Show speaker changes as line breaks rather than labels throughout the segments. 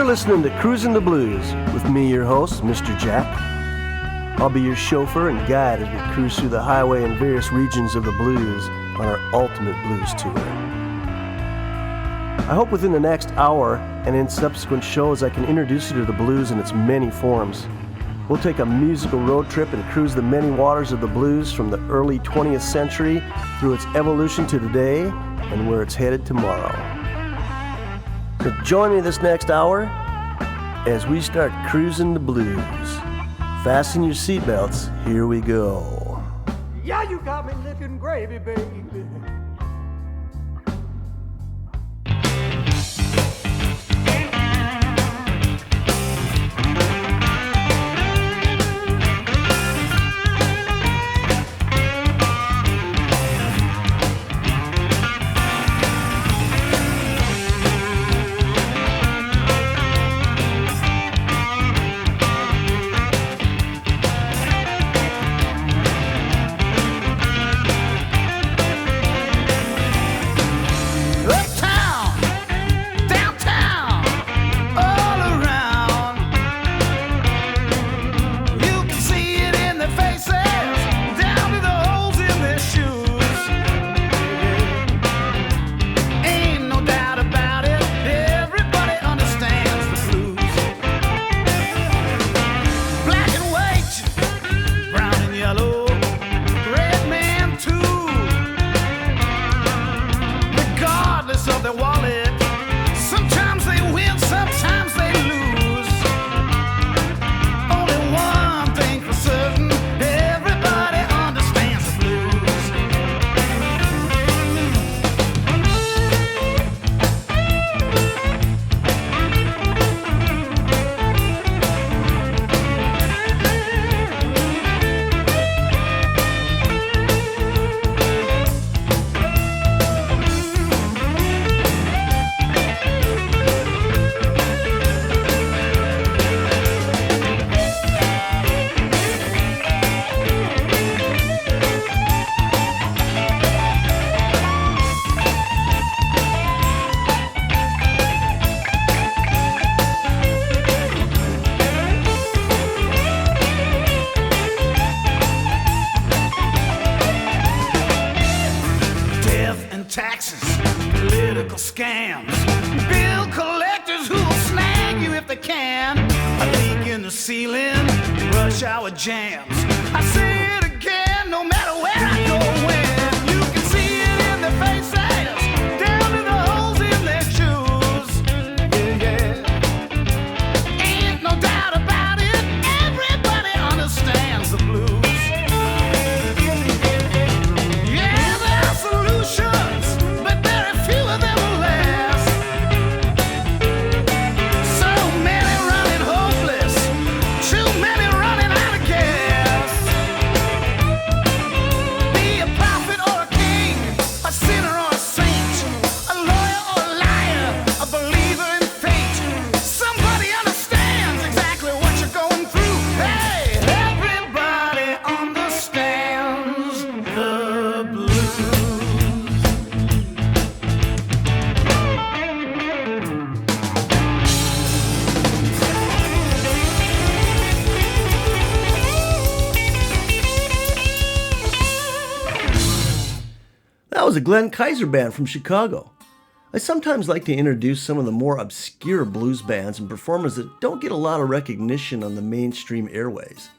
listening to Cruisin' the Blues with me, your host, Mr. Jack. I'll be your chauffeur and guide as we cruise through the highway in various regions of the blues on our ultimate blues tour. I hope within the next hour and in subsequent shows I can introduce you to the blues in its many forms. We'll take a musical road trip and cruise the many waters of the blues from the early 20th century through its evolution to today and where it's headed tomorrow. So join me this next hour as we start cruising the blues. Fasten your seatbelts, here we go.
Yeah, you got me licking gravy, baby.
Jams. I say it again, no matter where I go, when you can see it in their faces, down to the holes in their shoes. Yeah, yeah. Ain't no doubt about it, everybody understands the blues. Yeah, there are solutions, but very few of them will last. So many running hopeless, too many running out of gas. Be a prophet or a king, a sinner or a saint, a lawyer or a liar, a believer in fate. Somebody understands exactly what you're going through. Hey, everybody understands the blues.
That was a Glenn Kaiser band from Chicago. I sometimes like to introduce some of the more obscure blues bands and performers that don't get a lot of recognition on the mainstream airways.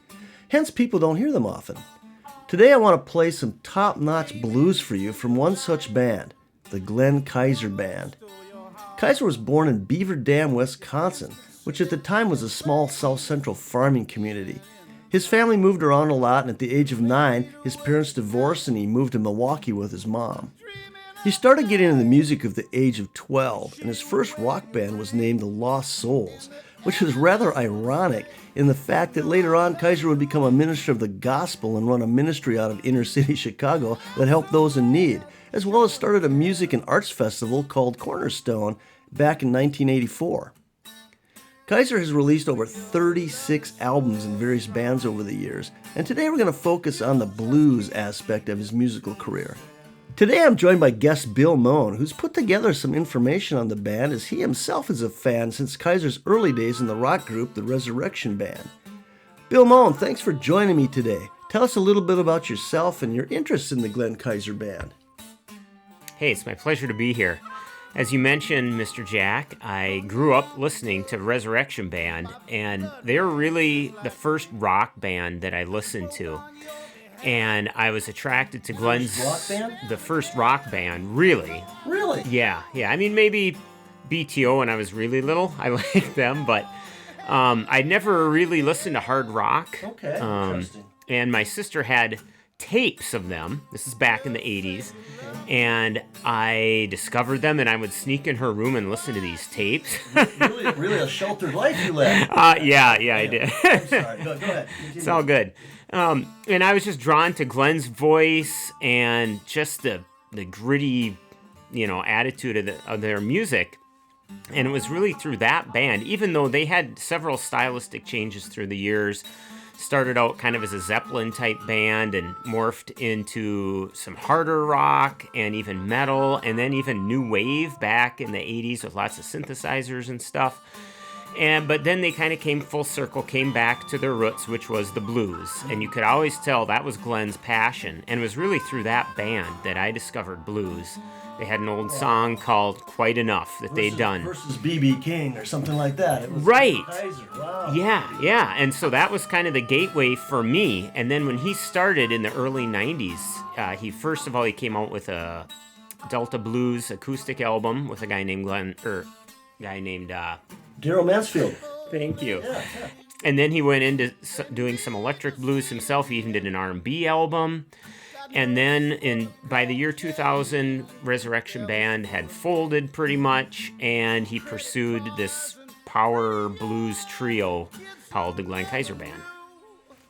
Hence, people don't hear them often. Today I want to play some top-notch blues for you from one such band, the Glenn Kaiser Band. Kaiser was born in Beaver Dam, Wisconsin, which at the time was a small south-central farming community. His family moved around a lot, and at the age of 9, his parents divorced and he moved to Milwaukee with his mom. He started getting into the music at the age of 12, and his first rock band was named the Lost Souls, which was rather ironic in the fact that later on Kaiser would become a minister of the gospel and run a ministry out of inner city Chicago that helped those in need, as well as started a music and arts festival called Cornerstone back in 1984. Kaiser has released over 36 albums in various bands over the years, and today we're going to focus on the blues aspect of his musical career. Today I'm joined by guest Bill Moan, who's put together some information on the band as he himself is a fan since Kaiser's early days in the rock group, the Resurrection Band. Bill Moan, thanks for joining me today. Tell us a little bit about yourself and your interest in the Glenn Kaiser Band.
Hey, it's my pleasure to be here. As you mentioned, Mr. Jack, I grew up listening to Resurrection Band, and they're really the first rock band that I listened to. And I was attracted to Glenn's...
Rock band?
The first rock band, really.
Really?
Yeah. I mean, maybe BTO when I was really little. I liked them, but I never really listened to hard rock.
Okay, interesting.
And my sister had tapes of them. This is back in the 80s. And I discovered them, and I would sneak in her room and listen to these tapes.
really a sheltered life you led.
Yeah, I did.
I'm sorry. Go ahead. Continue.
It's all good. And I was just drawn to Glenn's voice and just the gritty, attitude of their music. And it was really through that band, even though they had several stylistic changes through the years. Started out kind of as a Zeppelin-type band and morphed into some harder rock and even metal, and then even new wave back in the 80s with lots of synthesizers and stuff. But then they kind of came full circle, came back to their roots, which was the blues. And you could always tell that was Glenn's passion. And it was really through that band that I discovered blues. They had an old song called Quite Enough that they'd done.
Versus B.B. King or something like that. It was
Right.
Kaiser. Wow.
Yeah. And so that was kind of the gateway for me. And then when he started in the early 90s, he came out with a Delta Blues acoustic album with a guy named
Daryl Mansfield.
Thank you.
Yeah.
And then he went into doing some electric blues himself. He even did an R&B album. And then by the year 2000, Resurrection Band had folded pretty much, and he pursued this power blues trio called the Glenn Kaiser Band.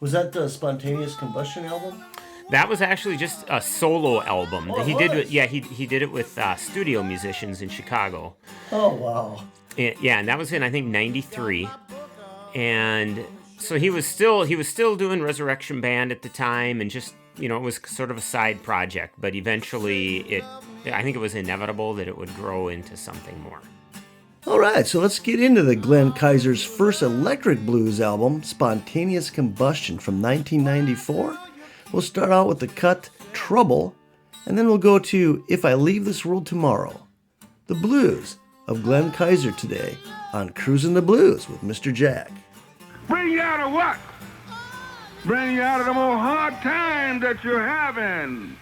Was that the Spontaneous Combustion album?
That was actually just a solo album.
Oh,
He
was?
did it with studio musicians in Chicago.
Oh, wow.
And that was in, I think, 93. And so he was still doing Resurrection Band at the time, and just, it was sort of a side project, but eventually I think it was inevitable that it would grow into something more.
All right, so let's get into the Glenn Kaiser's first electric blues album, Spontaneous Combustion from 1994. We'll start out with the cut Trouble, and then we'll go to If I Leave This World Tomorrow. The blues of Glenn Kaiser today on Cruisin' the Blues with Mr. Jack.
Bring you out of what? Bring you out of the more hard time that you're having.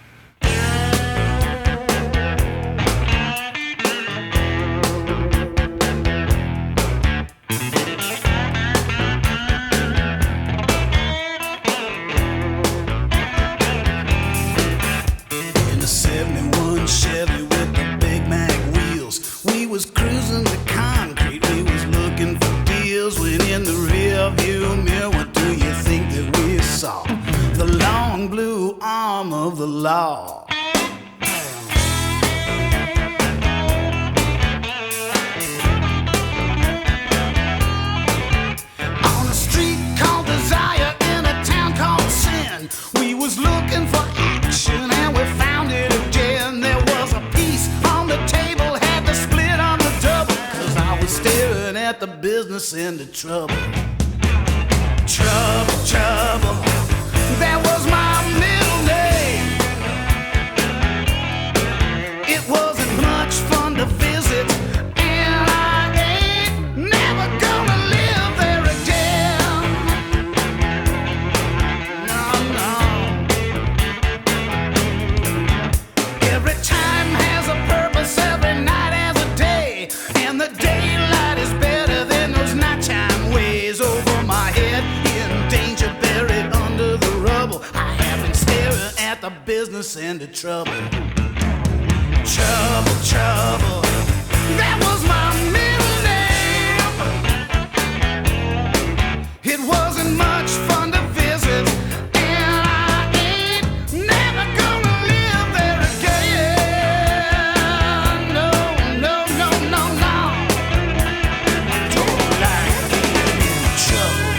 In the 71 Chevy with the Big Mac wheels, we was cruising the concrete, we was looking for deals, when in the rear view mirror, what do you think that we saw? The long blue arm of the law. On a street called Desire in a town called Sin, we was looking for action and we found it again. There was a piece on the table, had to split on the double, 'cause I was staring at the business end of trouble. Trouble, that was my middle name. It wasn't much fun to visit, and I ain't never gonna live there again. No. Every time has a purpose, every night has a day, and the daylight is better than those nighttime ways. Over my head, in danger, buried under the rubble, I have been staring at the business end of trouble. Trouble, that was my middle name. It wasn't much fun to visit, and I ain't never gonna live there again. No. Don't like being in trouble.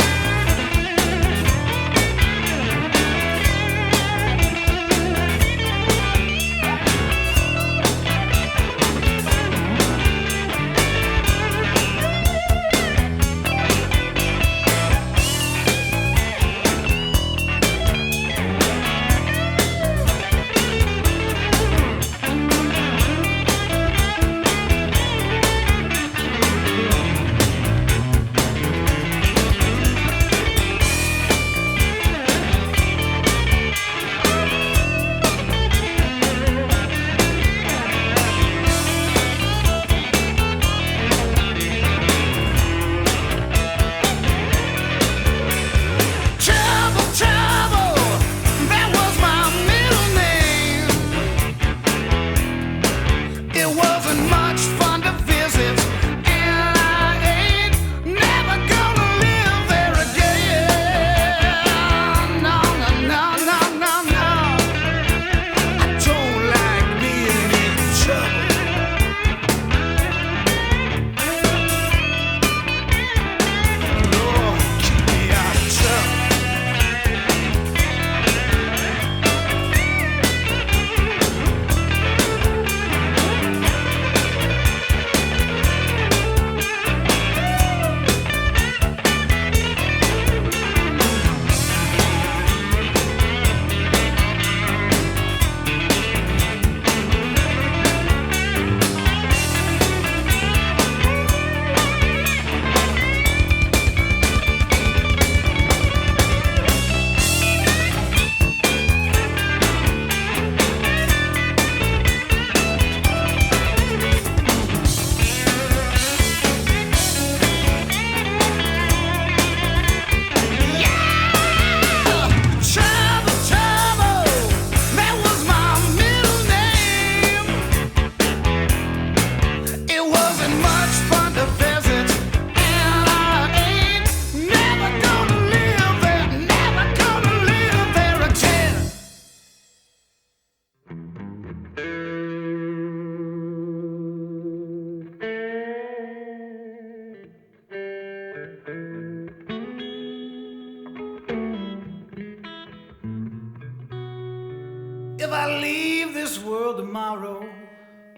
If I leave this world tomorrow,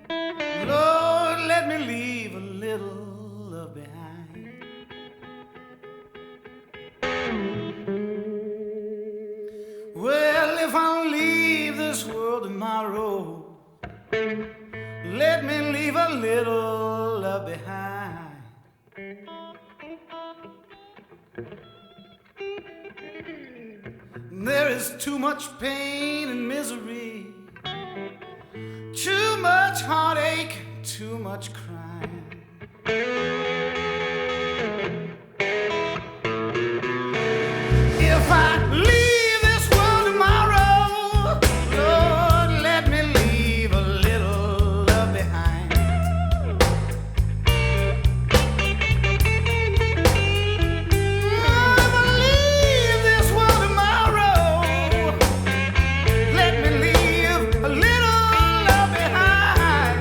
Lord, let me leave a little love behind. Well, if I leave this world tomorrow, let me leave a little love behind. There is too much pain and misery, too much heartache, too much crime. If I leave this world tomorrow, Lord, let me leave a little love behind. If I leave this world tomorrow, let me leave a little love behind.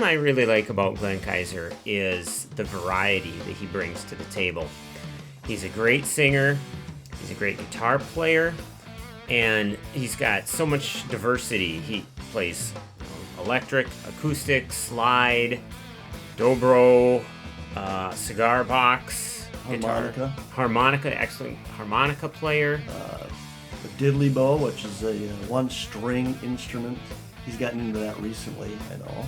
I really like about Glenn Kaiser is the variety that he brings to the table. He's a great singer, he's a great guitar player, and he's got so much diversity. He plays electric, acoustic, slide, dobro, cigar box,
Harmonica.
Harmonica, excellent harmonica player.
The diddley bow, which is a one-string instrument. He's gotten into that recently, I know.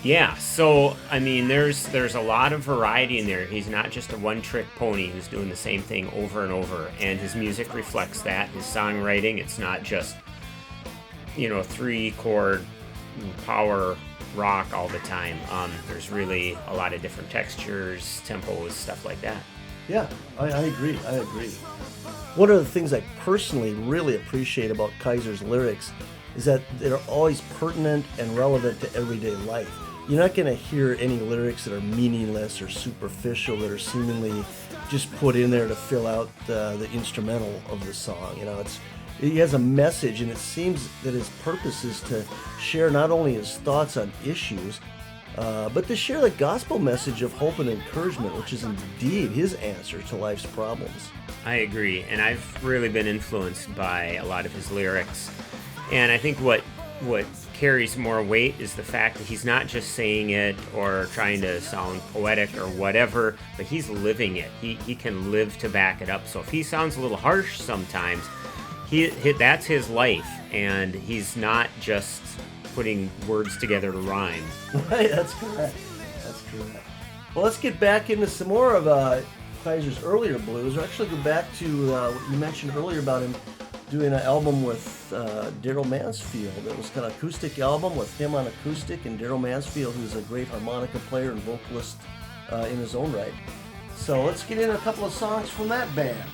Yeah, so I mean, there's a lot of variety in there. He's not just a one-trick pony who's doing the same thing over and over, and his music reflects that. His songwriting, it's not just 3-chord power rock all the time. There's really a lot of different textures, tempos, stuff like that.
Yeah, I agree. One of the things I personally really appreciate about Kaiser's lyrics is that they're always pertinent and relevant to everyday life. You're not going to hear any lyrics that are meaningless or superficial, that are seemingly just put in there to fill out the instrumental of the song. He has a message, and it seems that his purpose is to share not only his thoughts on issues, but to share the gospel message of hope and encouragement, which is indeed his answer to life's problems.
I agree, and I've really been influenced by a lot of his lyrics. And I think what carries more weight is the fact that he's not just saying it or trying to sound poetic or whatever, but he's living it. He can live to back it up. So if he sounds a little harsh sometimes, that's his life, and he's not just putting words together to rhyme.
Right, that's correct. Well, let's get back into some more of Kaiser's earlier blues. Or actually go back to what you mentioned earlier about him doing an album with Daryl Mansfield. It was kind of acoustic album with him on acoustic and Daryl Mansfield, who's a great harmonica player and vocalist in his own right. So let's get in a couple of songs from that band.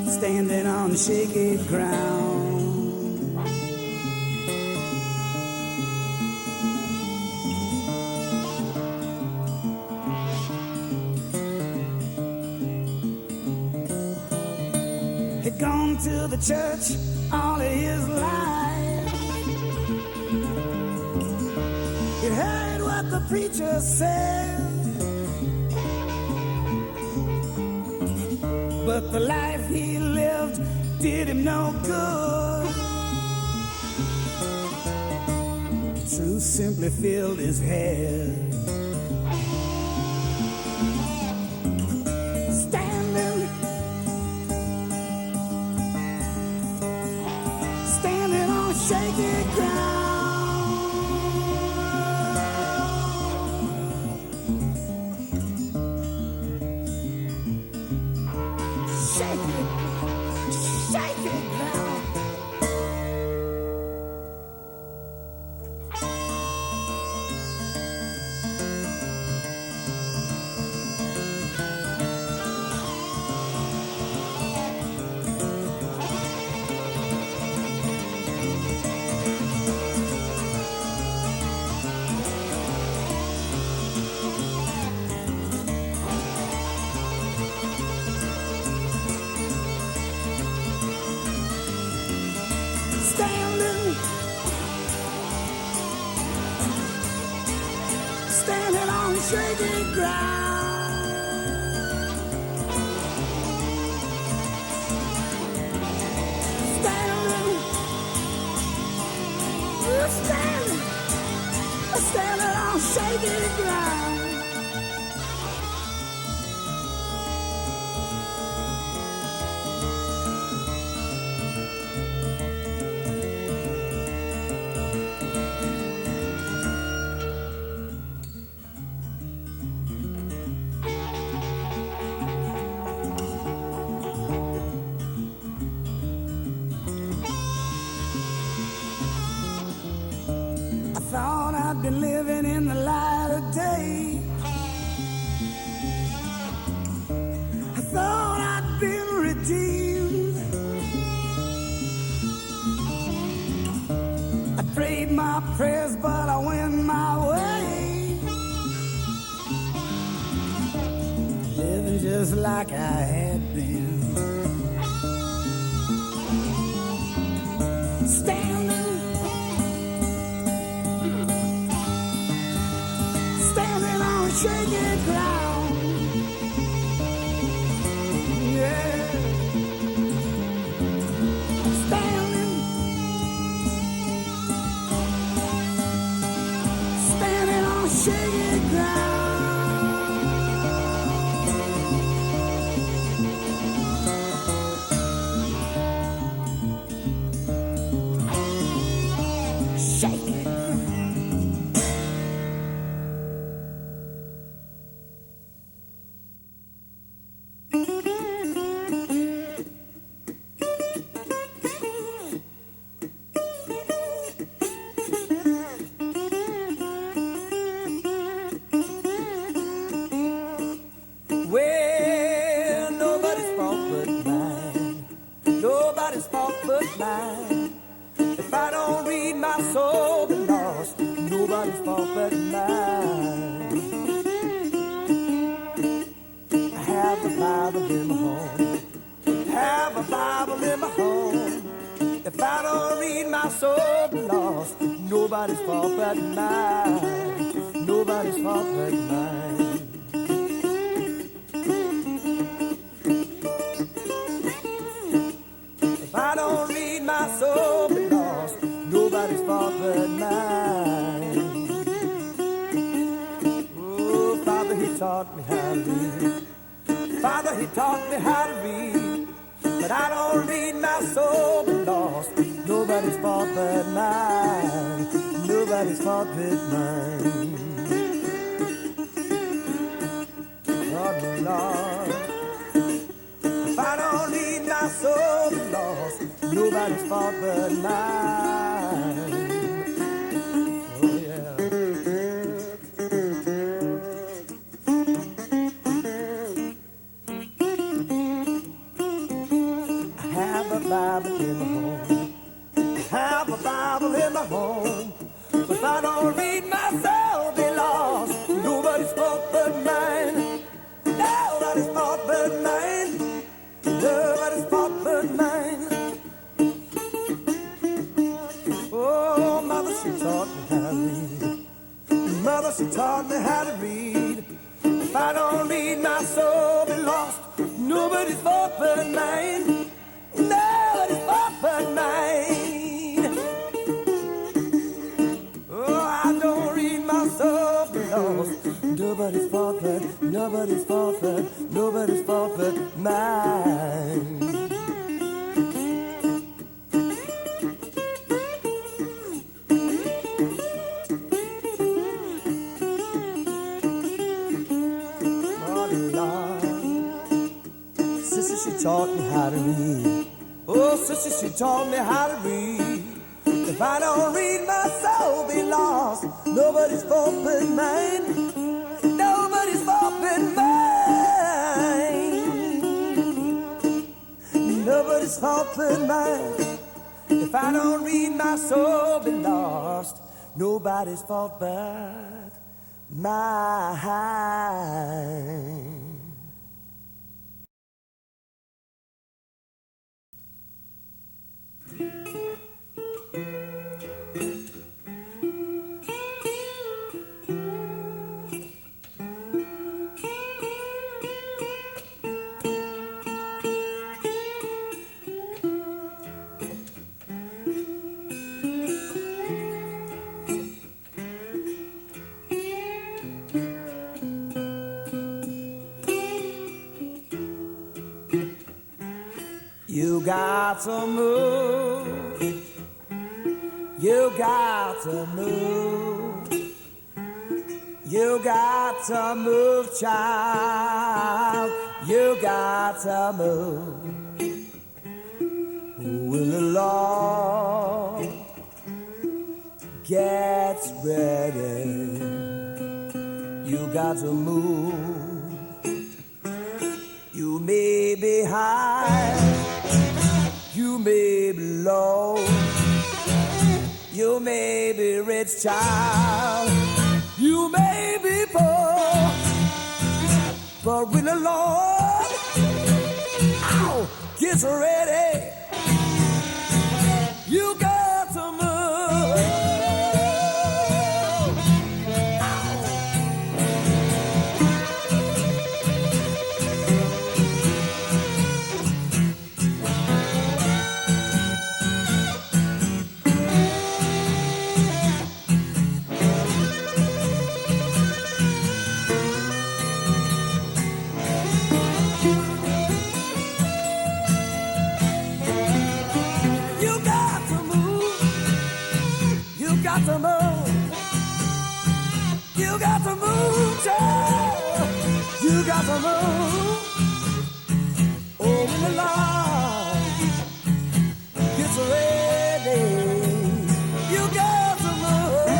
Standing on the shaky ground, he'd gone to the church all of his life. He heard what the preacher said, but the life he lived did him no good. Truth simply filled his head. Standing on shaky ground. Standing on shaky ground. Standing on shaky ground. I'd been living in the light of day. I thought I'd been redeemed. I prayed my prayers, but I went my way, living just like I had been. Standing on shaky ground, yeah. Standing on shaky ground. Well, nobody's fault but mine. Nobody's fault but mine. If I don't read, my soul be lost. Nobody's fault but mine. I have a Bible in my home. Have a Bible in my home. If I don't read, my soul be lost. Nobody's fault but mine. Nobody's fault but mine. I don't read, my soul be lost. Nobody's fault but mine. Oh, Father, He taught me how to read. Father, He taught me how to read. But I don't read, my soul be lost. Nobody's fault but mine. Nobody's fault but mine. Oh, Lord. If I don't read, my soul be lost. Nobody's fault but mine. Oh yeah. I have a Bible in my home. I have a Bible in my home. But if I don't read, my soul be lost. Nobody's fault but mine. Nobody's fault but mine. Nobody's fault but mine. Oh, Mother, she taught me how to read. Mother, she taught me how to read. If I don't read, my soul be lost. Nobody's fault but mine. Nobody's fault but mine. Oh, I don't read, my soul be lost. Nobody's fault but, nobody's fault but, nobody's fault but mine. Sister, she taught me how to read. Oh, sister, she taught me how to read. If I don't read, my soul be lost. Nobody's fault but mine. Nobody's fault but mine. Nobody's fault but mine. If I don't read, my soul be lost. Nobody's fault but mine. You got to move. You got to move. You got to move, child. You got to move. Will the Lord
gets ready, you got to move. You may be high, you may be low, you may be rich, child, you may be poor, but when the Lord gets ready, you got to move. To move. You got to move, child. You got to move. Oh, when the Lord gets ready, you got to move.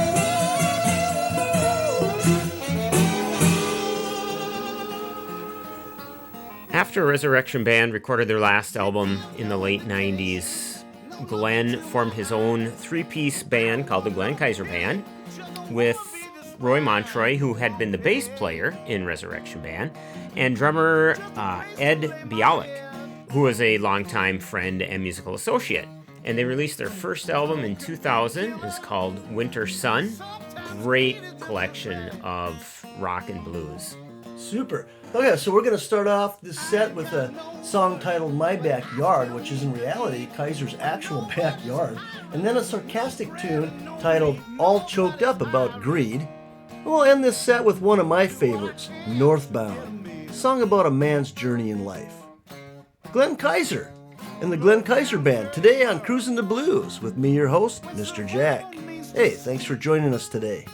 After Resurrection Band recorded their last album in the late 90s, Glenn formed his own three-piece band called the Glenn Kaiser Band with Roy Montroy, who had been the bass player in Resurrection Band, and drummer Ed Bialik, who was a longtime friend and musical associate. And they released their first album in 2000. It's called Winter Sun. Great collection of rock and blues.
Super. Okay, so we're going to start off this set with a song titled My Backyard, which is in reality Kaiser's actual backyard, and then a sarcastic tune titled All Choked Up about greed. We'll end this set with one of my favorites, Northbound, a song about a man's journey in life. Glenn Kaiser and the Glenn Kaiser Band today on Cruisin' the Blues with me, your host, Mr. Jack. Hey, thanks for joining us today.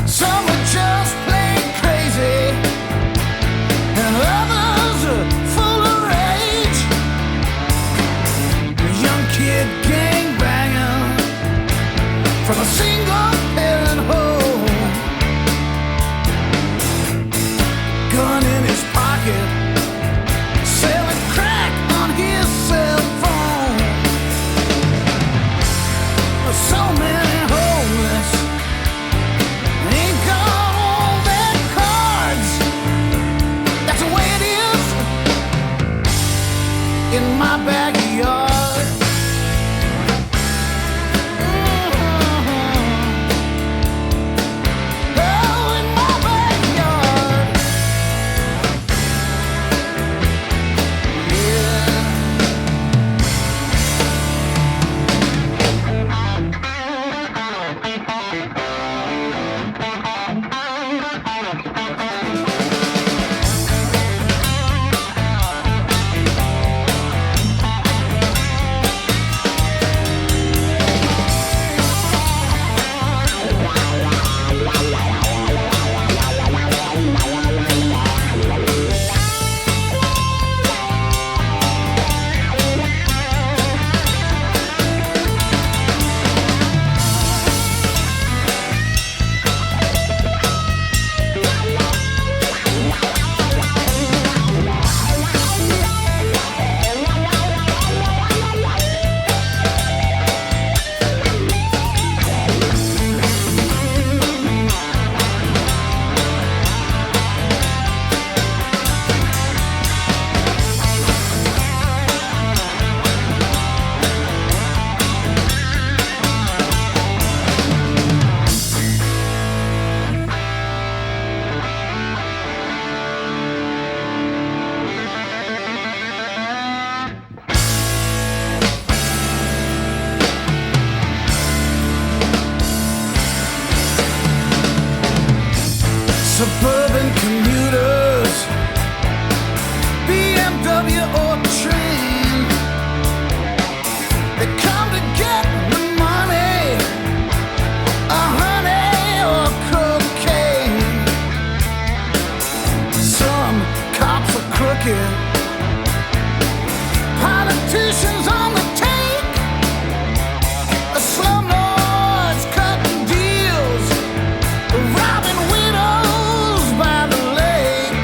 Some are just plain crazy, and others Suburban commuters, BMW or train, they come to get the money, honey or cocaine. Some cops are crooked, politicians on the take, slumlords cutting deals, robbing widows by the lake,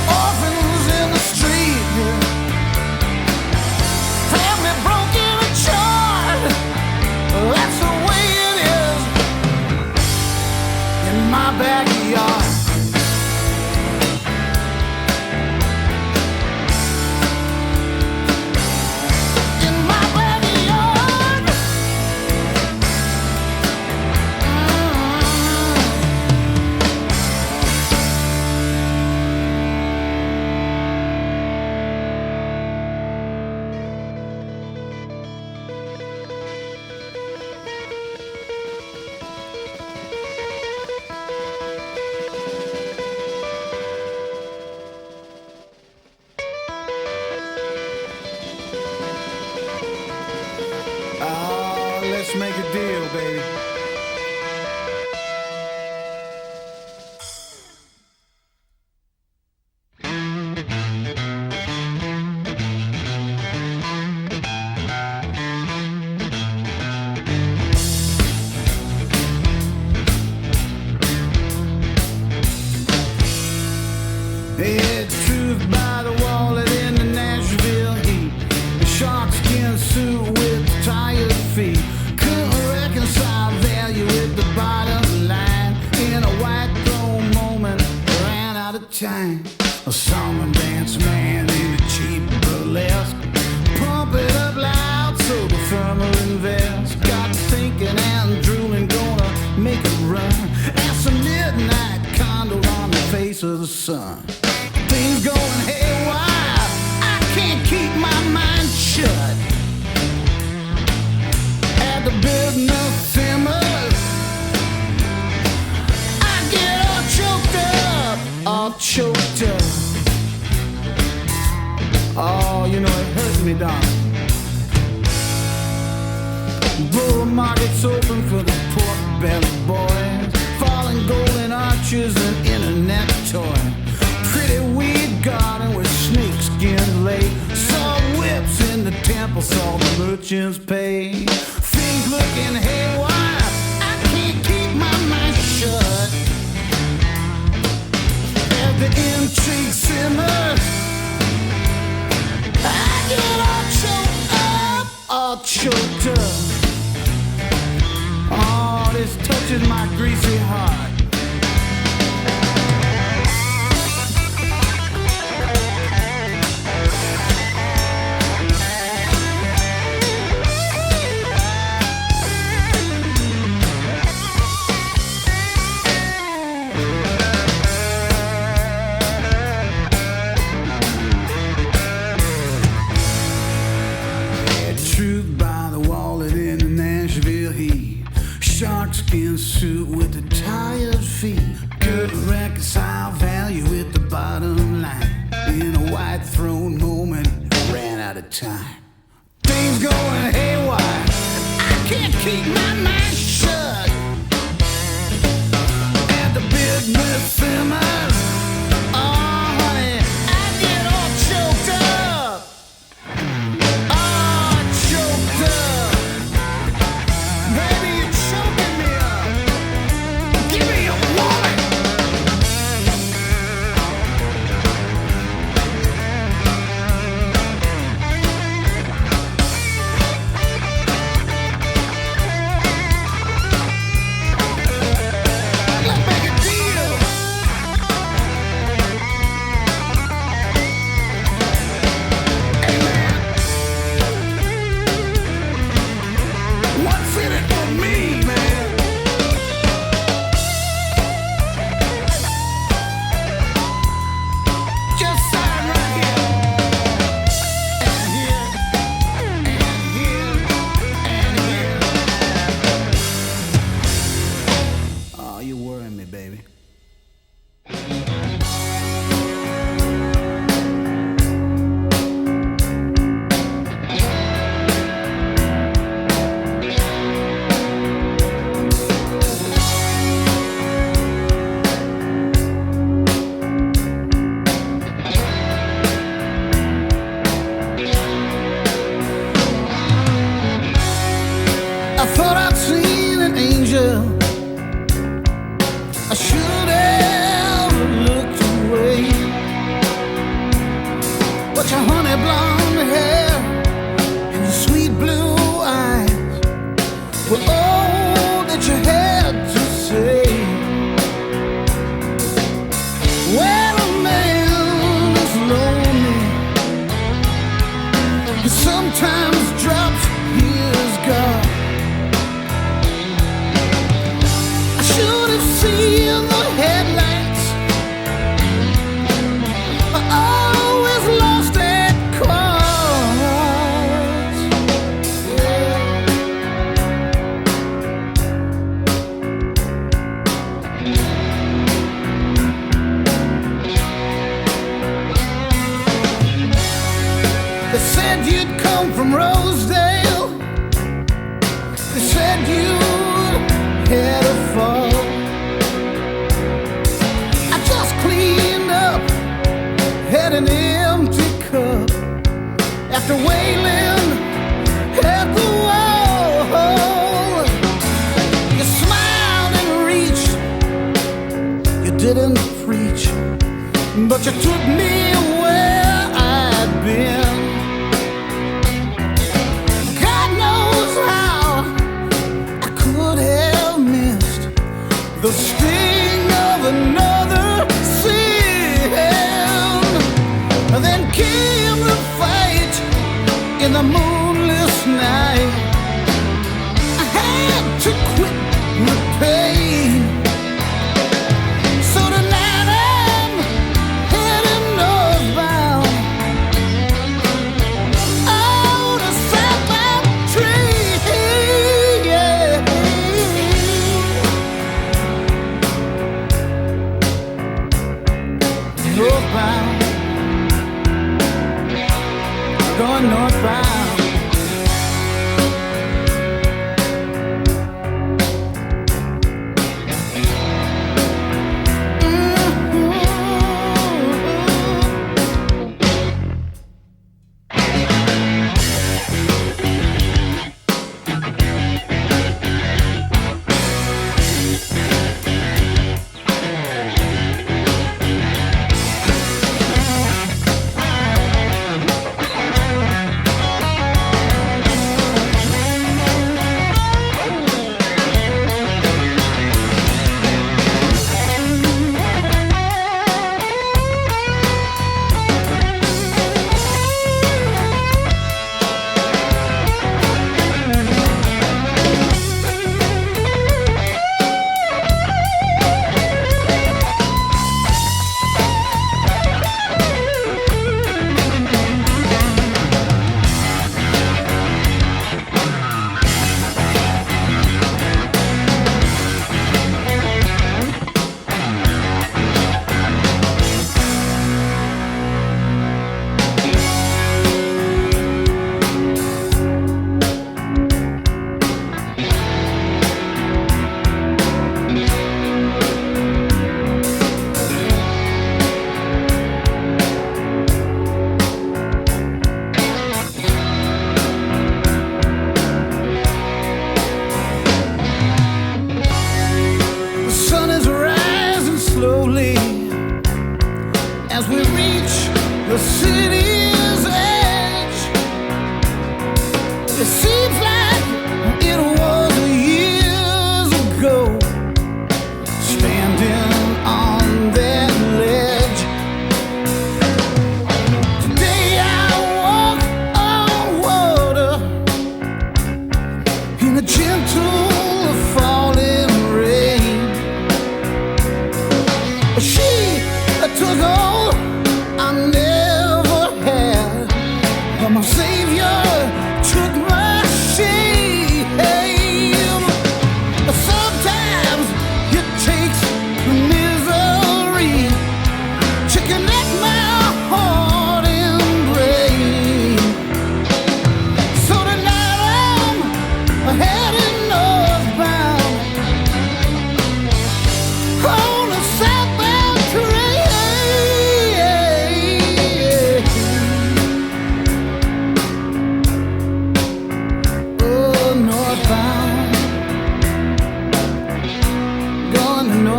orphans in the street, family broken and charred. That's the way it is in my backyard. In my backyard. Oh, let's make a deal, baby. It's truth by the wallet in the Nashville heat. The shark skin suit with tired feet. Couldn't reconcile value with the bottom line. In a white throne moment, ran out of time. A song and dance man in a cheap burlesque. Pump it up loud so the firmer invest. Got thinking and drooling, gonna make it run. And some midnight condo on the face of the sun. Things going haywire, I can't keep my mind shut. At the business simmers, I get all choked up, all choked up. Oh, you know it hurts me, darling. Bull market's open for the pork belly boys. Falling golden arches and internet toys. Pretty weed garden with snakeskin laid. Saw whips in the temple, saw the merchants pay. Things looking haywire, I can't keep my mind shut. As the intrigue simmers, I get all choked up, all choked up. Oh, this touches my greasy heart. Truth by the wallet in the Nashville heat. Shark skin suit with the tired feet. Couldn't reconcile value with the bottom line. In a white throne moment, ran out of time. Things going haywire, I can't keep my mind shut. At the business simmers, oh honey, I get all choked up. Oh, choked up. Baby, you're choking me up.
baby.
I thought I'd seen an angel. I should have looked away. But your honey blonde hair and your sweet blue eyes were all that you had to say. When a man is lonely, he sometimes drops his guard. Should have seen the headlights. I always lost at cards. They said you'd come from Rosedale. They said you'd had a fall. I just cleaned up, had an empty cup after wailing at the wall. You smiled and reached, you didn't preach, but you took me where I'd been. God knows how I could have missed the sting of another sin. Then came the fight in the moonless night. I had to quit the pain. So tonight I'm heading northbound. Out of Southbound Tree, yeah.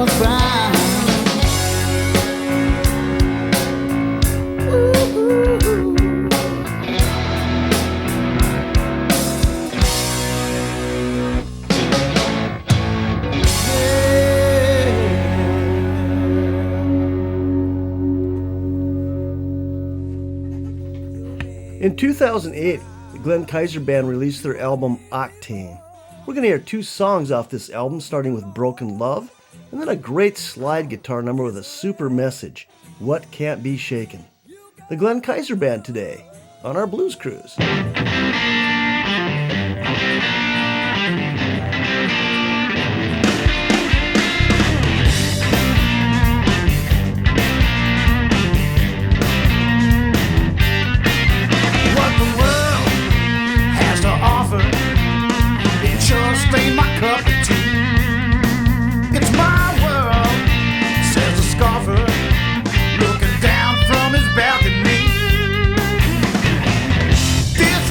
goes by.
In 2008, the Glenn Kaiser Band released their album Octane. We're going to hear 2 songs off this album, starting with Broken Love, and then a great slide guitar number with a super message, What Can't Be Shaken. The Glenn Kaiser Band today on our Blues Cruise.
Stain my cup of tea. It's my world, says the scoffer, looking down from his balcony. This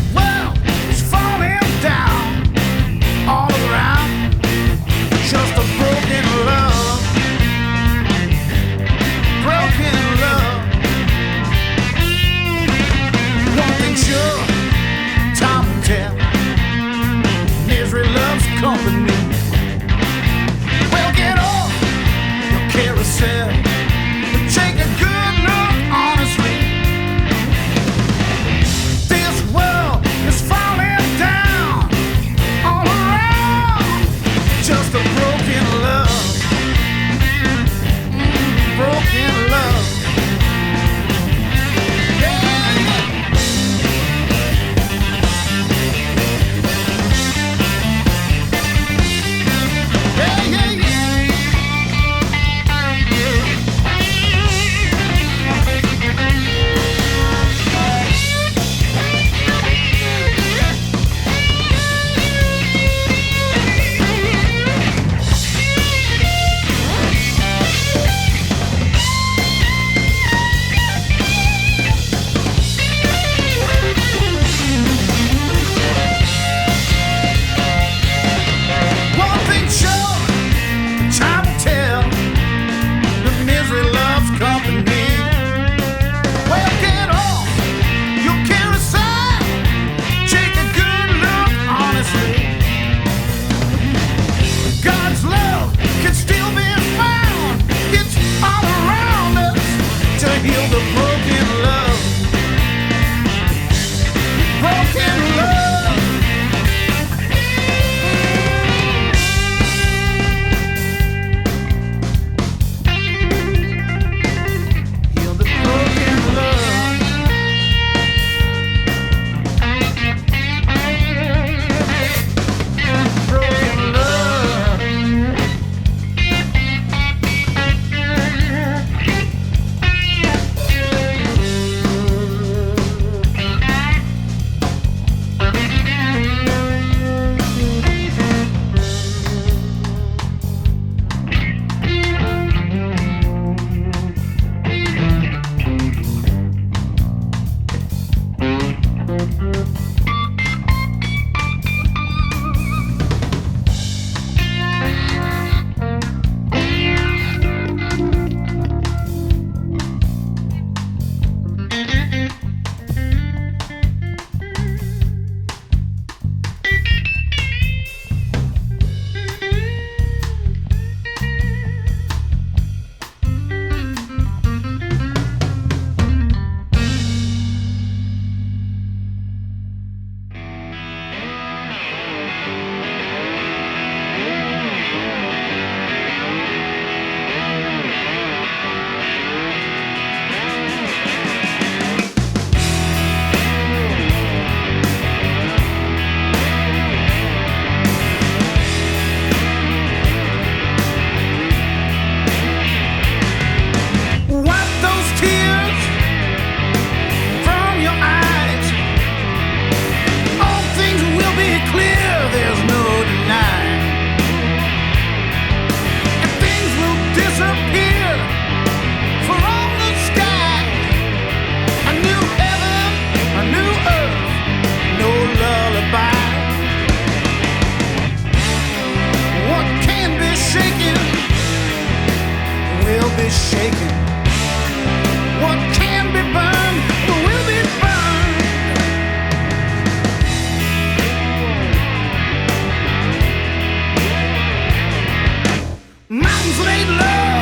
Mountains laid low,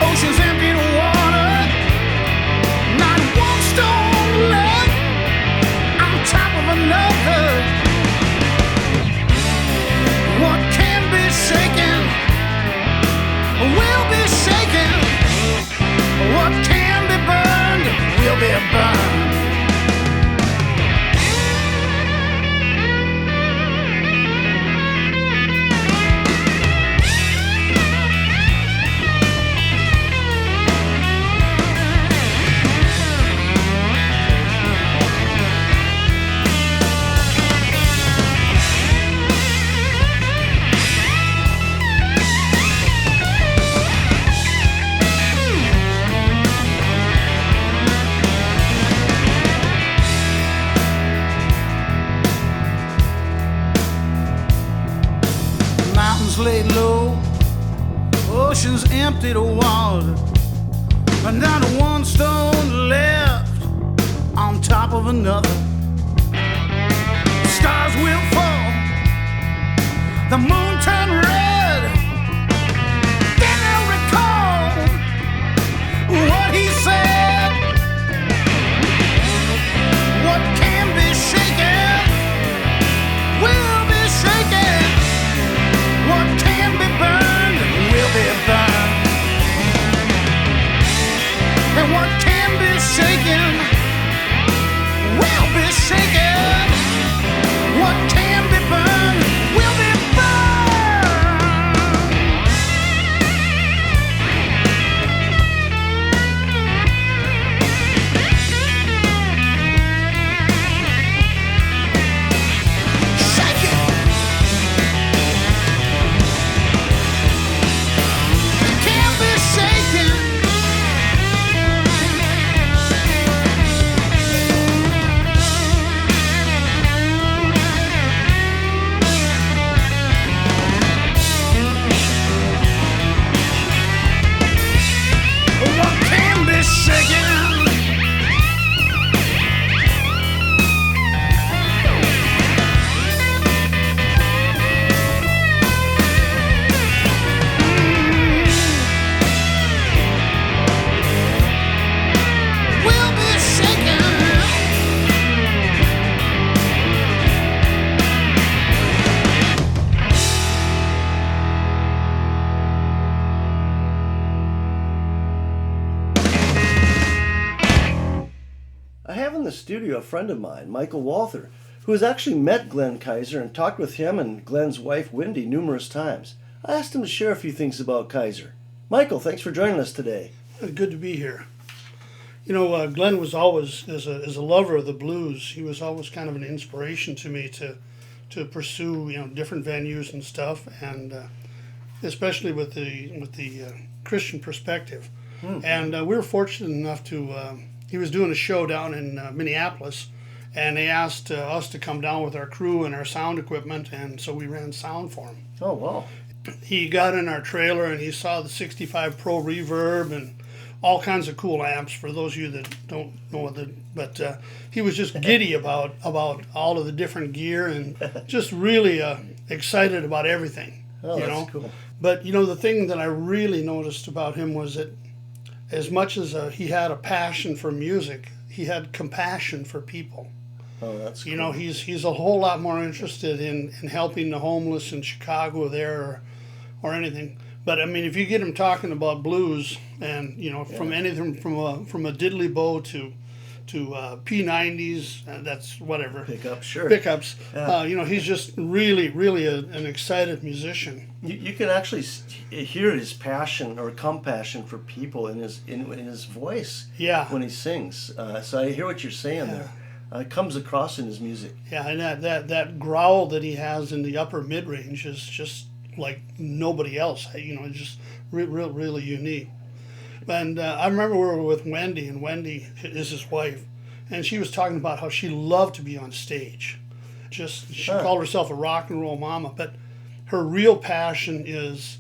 oceans empty to water. Not one stone left on top of another. What can be shaken will be shaken. What can be burned will be burned. Laid low, oceans empty to water, and not one stone left on top of another. Stars will fall, the moon turn red, then they'll recall what he said. What can be shaken will be shaken. What can be burned will be burned. And what can be shaken will be shaken. What can be burned will be
Studio a friend of mine, Michael Walther, who has actually met Glenn Kaiser and talked with him and Glenn's wife Wendy numerous times. I asked him to share a few things about Kaiser. Michael, thanks for joining us today.
Good to be here. You know, Glenn was always, as a lover of the blues, he was always kind of an inspiration to me to pursue, you know, different venues and stuff, and especially with the Christian perspective. Mm-hmm. And we were fortunate enough to. He was doing a show down in Minneapolis, and they asked us to come down with our crew and our sound equipment, and so we ran sound for him.
Oh, wow.
He got in our trailer, and he saw the 65 Pro Reverb and all kinds of cool amps, for those of you that don't know what but he was just giddy about all of the different gear, and just really excited about everything.
Oh, that's cool.
But, you know, the thing that I really noticed about him was that as much as he had a passion for music, he had compassion for people.
Oh, that's cool.
You know, he's a whole lot more interested in helping the homeless in Chicago there or anything. But I mean, if you get him talking about blues, and you know, from anything from a diddly bow to P90s, that's whatever. Pickups.
Yeah.
You know, he's just really an excited musician.
You can actually hear his passion or compassion for people in his voice.
Yeah.
When he sings. So I hear what you're saying there. It comes across in his music.
Yeah, and that growl that he has in the upper mid range is just like nobody else. You know, it's just really unique. And I remember we were with Wendy, and Wendy is his wife, and she was talking about how she loved to be on stage. She called herself a rock and roll mama, but her real passion is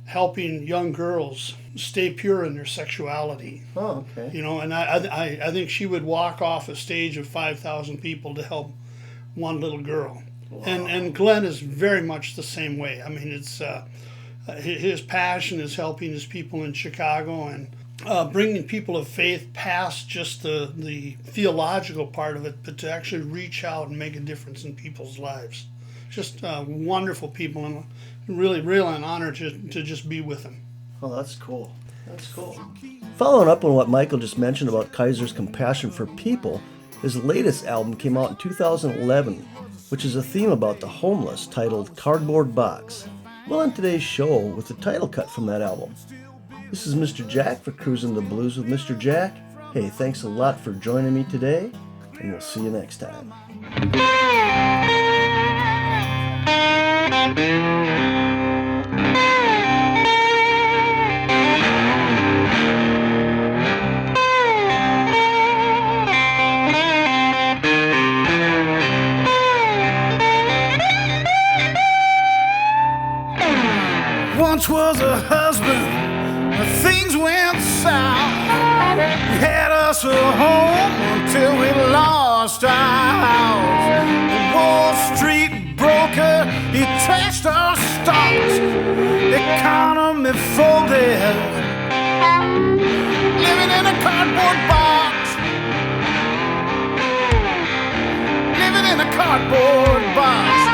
helping young girls stay pure in their sexuality.
Oh, okay.
You know, and I think she would walk off a stage of 5,000 people to help one little girl. Wow. And Glenn is very much the same way. I mean, it's his passion is helping his people in Chicago and bringing people of faith past just the theological part of it, but to actually reach out and make a difference in people's lives. Just wonderful people, and really an honor to just be with him.
Oh, that's cool. That's cool. Following up on what Michael just mentioned about Kaiser's compassion for people, his latest album came out in 2011, which is a theme about the homeless titled Cardboard Box. We'll end today's show with the title cut from that album. This is Mr. Jack for Cruisin' the Blues with Mr. Jack. Hey, thanks a lot for joining me today, and we'll see you next time.
Once was a husband, but things went south. He had us a home until we lost our house. The Wall Street broker, he trashed our stocks. The economy folded. Living in a cardboard box. Living in a cardboard box.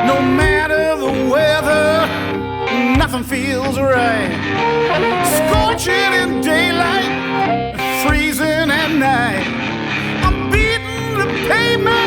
No matter the weather, nothing feels right. Scorching in daylight, freezing at night. I'm beating the pavement.